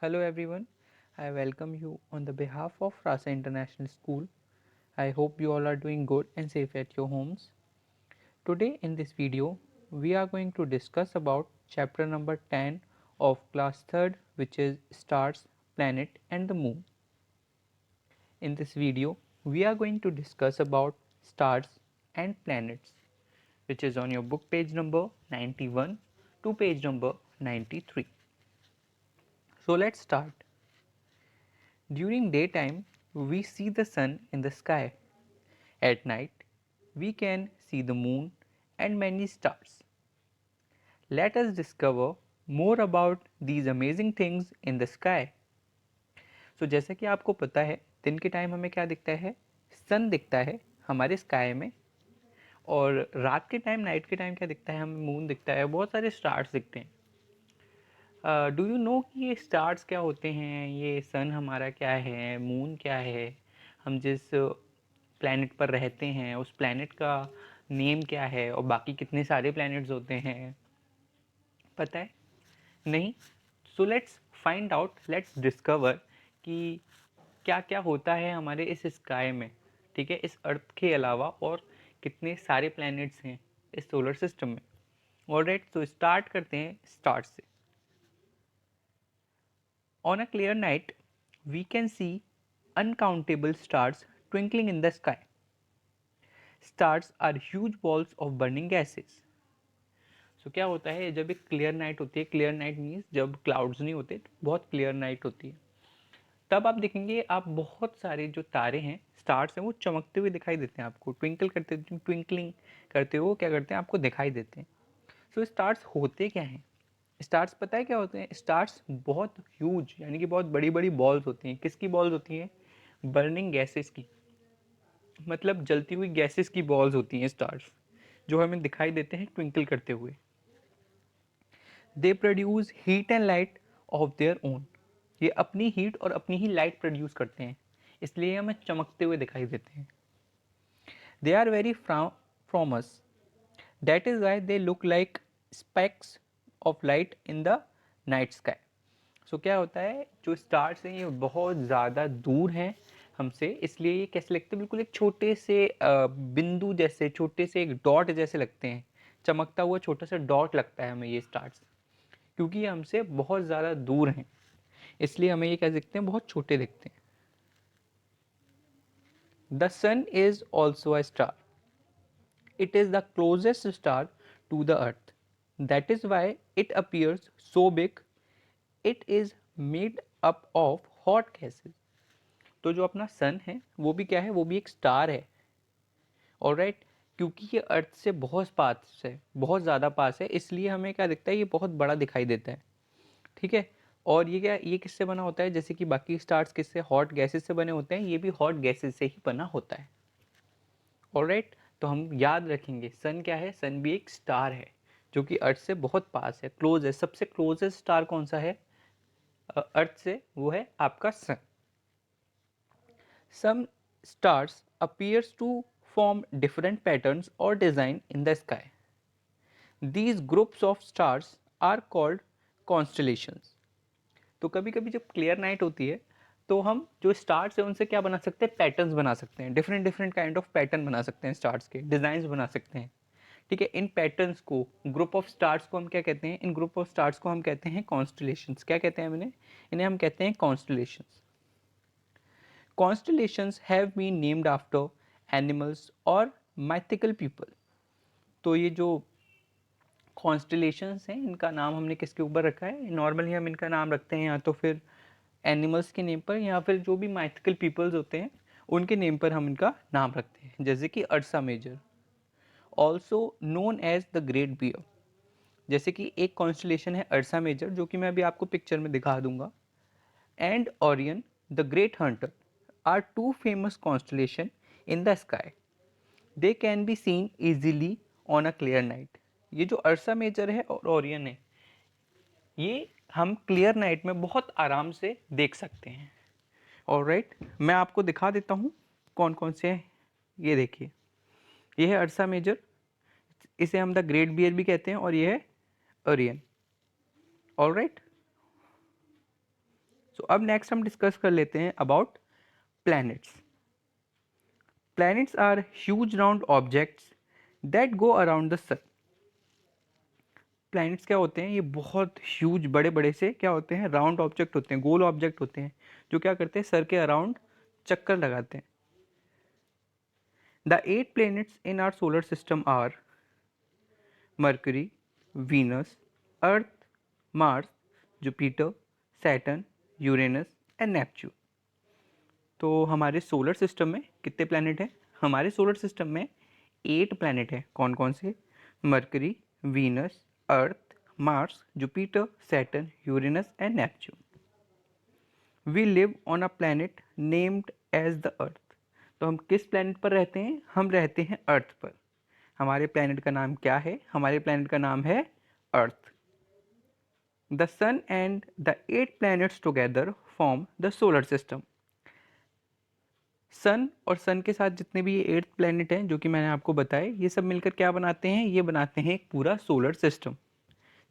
Hello everyone, I welcome you on the behalf of Rasa International School. I hope you all are doing good and safe at your homes. Today in this video, we are going to discuss about chapter number 10 of class 3rd, which is Stars, Planet and the Moon. In this video, we are going to discuss about stars and planets, which is on your book page number 91 to page number 93. So let's start. During daytime, we see the sun in the sky. At night, we can see the moon and many stars. Let us discover more about these amazing things in the sky. So जैसा कि आपको पता है, दिन के time हमें क्या दिखता है? सन दिखता है हमारे स्काई में, और रात के टाइम, नाइट के टाइम क्या दिखता है? हमें मून दिखता है, बहुत सारे स्टार्स दिखते हैं। डू यू नो कि ये स्टार्स क्या होते हैं? ये सन हमारा क्या है, मून क्या है, हम जिस प्लैनेट पर रहते हैं उस प्लैनेट का नेम क्या है, और बाकी कितने सारे प्लैनेट्स होते हैं? पता है? नहीं? So let's find out, let's discover कि क्या क्या होता है हमारे इस स्काई में, ठीक है, इस अर्थ के अलावा, और कितने सारे प्लैनेट्स हैं इस सोलर सिस्टम में। ऑलराइट, तो स्टार्ट करते हैं स्टार्ट से। On a clear night, we can see uncountable stars twinkling in the sky. Stars are huge balls of burning gases. So क्या होता है जब एक क्लियर नाइट होती है? क्लियर नाइट मीन्स जब क्लाउड्स नहीं होते, बहुत क्लियर नाइट होती है, तब आप देखेंगे, आप बहुत सारे जो तारे हैं, स्टार्स हैं, वो चमकते हुए दिखाई देते हैं आपको, ट्विंकलिंग करते हुए क्या करते हैं, आपको दिखाई देते हैं। सो स्टार्स होते क्या हैं? स्टार्स पता है क्या होते हैं? स्टार्स बहुत ह्यूज, यानी कि बहुत बड़ी बड़ी बॉल्स होती हैं। किसकी बॉल्स होती हैं? बर्निंग गैसेस की, मतलब जलती हुई गैसेस की बॉल्स होती हैं स्टार्स, जो हमें दिखाई देते हैं ट्विंकल करते हुए। They produce heat and light of their own. ये अपनी हीट और अपनी ही लाइट प्रोड्यूस करते हैं, इसलिए हमें चमकते हुए दिखाई देते हैं। They are very from us, that is why they look like specks of light in the night sky. So क्या होता है, जो स्टार्स हैं ये बहुत ज़्यादा दूर हैं हमसे, इसलिए ये कैसे लगते हैं? बिल्कुल एक छोटे से बिंदु जैसे, छोटे से एक डॉट जैसे लगते हैं, चमकता हुआ छोटा सा डॉट लगता है हमें ये स्टार्स, क्योंकि ये हमसे बहुत ज़्यादा दूर हैं, इसलिए हमें ये क्या दिखते हैं? बहुत छोटे दिखते हैं। The sun is also a star, it is the closest star to the earth, that is why it appears so big. It is made up of hot gases. तो जो अपना सन है वो भी क्या है? वो भी एक स्टार है। ऑलराइट, क्योंकि ये अर्थ से बहुत पास है, बहुत ज़्यादा पास है, इसलिए हमें क्या दिखता है? ये बहुत बड़ा दिखाई देता है, ठीक है। और ये क्या, ये किससे बना होता है? जैसे कि बाकी स्टार्स किससे? हॉट गैसेस से बने होते हैं, ये भी हॉट गैसेस से ही बना होता है। ऑलराइट, तो हम याद रखेंगे, सन क्या है? सन भी एक स्टार है जो कि अर्थ से बहुत पास है, क्लोज है। सबसे क्लोजेस्ट स्टार कौन सा है अर्थ से? वो है आपका sun. Some stars appears to form different patterns और design in the sky. These groups of stars are called constellations. तो कभी कभी जब क्लियर नाइट होती है, तो हम जो स्टार्स हैं उनसे क्या बना सकते हैं? पैटर्न्स बना सकते हैं, different different kind of pattern बना सकते हैं, स्टार्स के डिजाइन बना सकते हैं, ठीक है। इन पैटर्न्स को, ग्रुप ऑफ स्टार्स को हम क्या कहते हैं? इन ग्रुप ऑफ स्टार्स को हम कहते हैं कॉन्स्टलेशंस। क्या कहते हैं इन्हें हम कहते हैं constellations. Constellations have been named after animals और माइथिकल पीपल। तो ये जो कॉन्स्टलेशंस हैं, इनका नाम हमने किसके ऊपर रखा है? नॉर्मली हम इनका नाम रखते हैं या तो फिर एनिमल्स के नेम पर, या फिर जो भी माइथिकल पीपल्स होते हैं उनके नेम पर हम इनका नाम रखते हैं, जैसे कि Ursa Major, also known as the great bear. जैसे कि एक कॉन्स्टलेशन है अर्सा मेजर, जो कि मैं अभी आपको पिक्चर में दिखा दूंगा, and Orion the great hunter are two famous constellation in the sky. They can be seen easily on a clear night. ये जो अर्सा मेजर है और ओरियन है, ये हम क्लियर नाइट में बहुत आराम से देख सकते हैं। ऑलराइट, मैं आपको दिखा देता हूँ कौन कौन से हैं। ये देखिए, ये है अर्सा मेजर, इसे हम द ग्रेट बियर भी कहते हैं, और ये है ओरियन। ऑलराइट, सो अब नेक्स्ट हम डिस्कस कर लेते हैं about planets. Planets are huge round objects that go around the sun. Planets क्या होते हैं? ये बहुत ह्यूज बड़े बड़े से क्या होते हैं? राउंड ऑब्जेक्ट होते हैं, गोल ऑब्जेक्ट होते हैं, जो क्या करते हैं? सर के अराउंड चक्कर लगाते हैं. The 8 planets in our solar system are Mercury, Venus, Earth, Mars, Jupiter, Saturn, Uranus and Neptune. तो हमारे सोलर सिस्टम में कितने प्लैनेट हैं? हमारे सोलर सिस्टम में 8 प्लैनेट हैं. कौन कौन से? Mercury, Venus, Earth, Mars, Jupiter, Saturn, Uranus and Neptune. We live on a planet named as the Earth. तो हम किस प्लैनेट पर रहते हैं? हम रहते हैं अर्थ पर. हमारे प्लैनेट का नाम क्या है? हमारे प्लैनेट का नाम है Earth. The sun and the 8 planets together form the solar system. Sun और सन के साथ जितने भी ये 8 प्लैनेट हैं जो कि मैंने आपको बताए, ये सब मिलकर क्या बनाते हैं? ये बनाते हैं एक पूरा सोलर सिस्टम,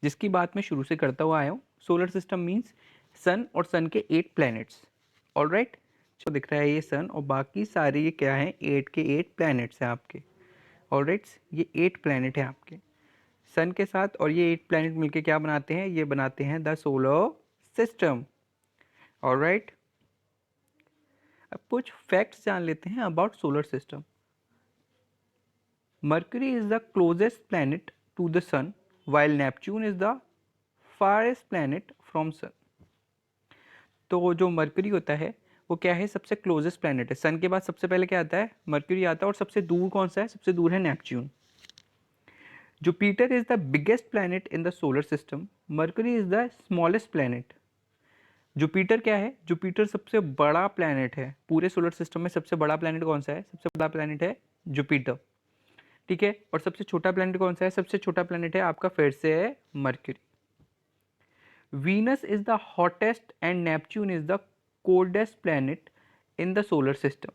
जिसकी बात मैं शुरू से करता हुआ आया हूँ. सोलर सिस्टम मीन्स सन और सन के 8 प्लैनेट्स. ऑलराइट, जो दिख रहा है ये सन और बाकी सारे ये क्या हैं? 8 के 8 प्लैनेट्स हैं आपके. ऑलराइट, ये 8 प्लैनेट हैं आपके. सन के साथ और ये 8 प्लैनेट मिलके क्या बनाते हैं? ये बनाते हैं द सोलर सिस्टम. ऑलराइट, अब कुछ फैक्ट्स जान लेते हैं about solar system. Mercury is the closest planet to the sun while Neptune is the farthest planet from sun. तो जो मर्क्यूरी होता है वो क्या है? सबसे क्लोजेस्ट प्लैनेट है. सन के बाद सबसे पहले क्या आता है? मर्क्यूरी आता है. और सबसे दूर कौन सा है? सबसे दूर है Neptune. Jupiter is the biggest planet in the solar system. Mercury is the smallest planet. Jupiter क्या है? जुपिटर सबसे बड़ा प्लैनेट है. पूरे सोलर सिस्टम में सबसे बड़ा प्लैनेट कौन सा है? सबसे बड़ा प्लैनेट है जुपिटर. ठीक है. और सबसे छोटा प्लैनेट कौन सा है? सबसे छोटा प्लैनेट है आपका फिर से है mercury. Venus is the hottest and Neptune is the coldest planet in the solar system.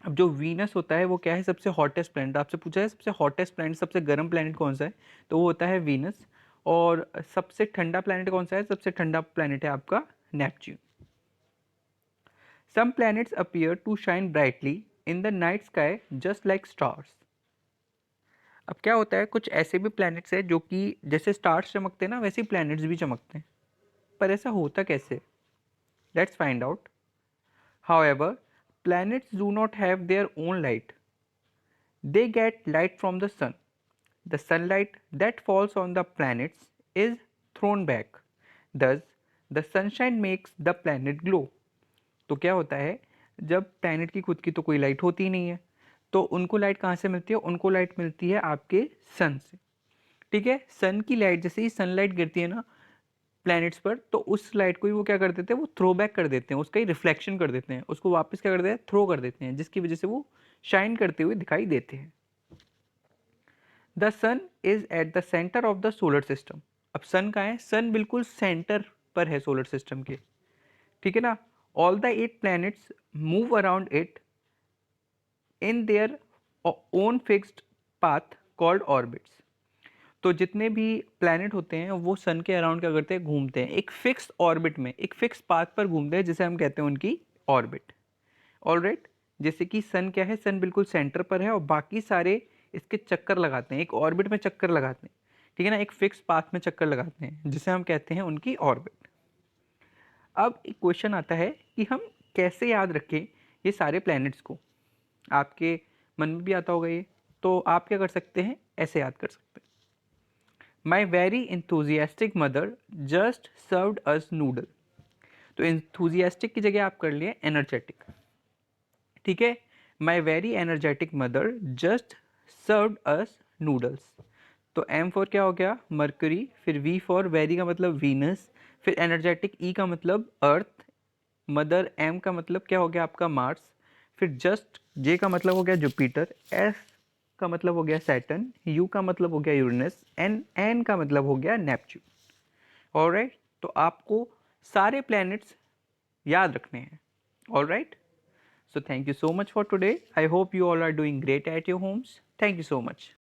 अब जो वीनस होता है वो क्या है? सबसे हॉटेस्ट प्लैनेट. आपसे पूछा है सबसे हॉटेस्ट प्लैनेट, सबसे गर्म प्लैनेट कौन सा है? तो वो होता है वीनस. और सबसे ठंडा प्लैनेट कौन सा है? सबसे ठंडा प्लैनेट है आपका Neptune. Some planets appear to shine brightly in the night sky just like stars. अब क्या होता है? कुछ ऐसे भी प्लैनेट्स हैं जो कि जैसे स्टार्स चमकते हैं ना, वैसे ही प्लैनेट्स भी चमकते हैं. पर ऐसा होता कैसे? Let's find out. However, planets do not have their own light. They get light from the sun. The sunlight that falls on the planets is thrown back. Thus, the sunshine makes the planet glow. तो क्या होता है? जब planet की खुद की तो कोई लाइट होती ही नहीं है, तो उनको लाइट कहाँ से मिलती है? उनको लाइट मिलती है आपके सन से. ठीक है. सन की लाइट, जैसे ही सनलाइट गिरती है ना प्लैनेट्स पर, तो उस लाइट को ही वो क्या कर देते हैं? वो थ्रो बैक कर देते हैं, उसका ही रिफ्लेक्शन कर देते हैं, उसको वापस क्या कर देते हैं? थ्रो कर देते हैं, जिसकी वजह से वो शाइन करते हुए दिखाई देते हैं. The sun is at the centre of the solar system. अब सन कहाँ है? सन बिल्कुल सेंटर पर है सोलर सिस्टम के. ठीक है ना. All the 8 planets move around it in their own fixed path called orbits. तो जितने भी प्लैनेट होते हैं वो सन के अराउंड क्या करते हैं? घूमते हैं. एक फिक्स ऑर्बिट में, एक फिक्स पाथ पर घूमते हैं, जिसे हम कहते हैं उनकी ऑर्बिट. ऑलराइट, जैसे कि सन क्या है? सन बिल्कुल सेंटर पर है और बाकी सारे इसके चक्कर लगाते हैं, एक ऑर्बिट में चक्कर लगाते हैं. ठीक है ना. एक फिक्स पाथ में चक्कर लगाते हैं, जिसे हम कहते हैं उनकी ऑर्बिट. अब एक क्वेश्चन आता है कि हम कैसे याद रखें ये सारे प्लैनेट्स को. आपके मन में भी आता होगा ये. तो आप क्या कर सकते हैं? ऐसे याद कर सकते हैं. My very enthusiastic mother just served us noodle. तो enthusiastic की जगह आप कर लिए energetic. ठीक है. My very energetic mother just served us noodles. तो M for क्या हो गया? Mercury. फिर V for very का मतलब Venus. फिर energetic E का मतलब Earth. Mother M का मतलब क्या हो गया आपका? Mars. फिर just J का मतलब हो गया Jupiter. S का मतलब हो गया सैटर्न. यू का मतलब हो गया यूरेनस. एन का मतलब हो गया नेपच्यून. ऑलराइट, तो आपको सारे प्लैनेट्स याद रखने हैं. Alright, so thank you so much for today. I hope you all are doing great at your homes. Thank you so much.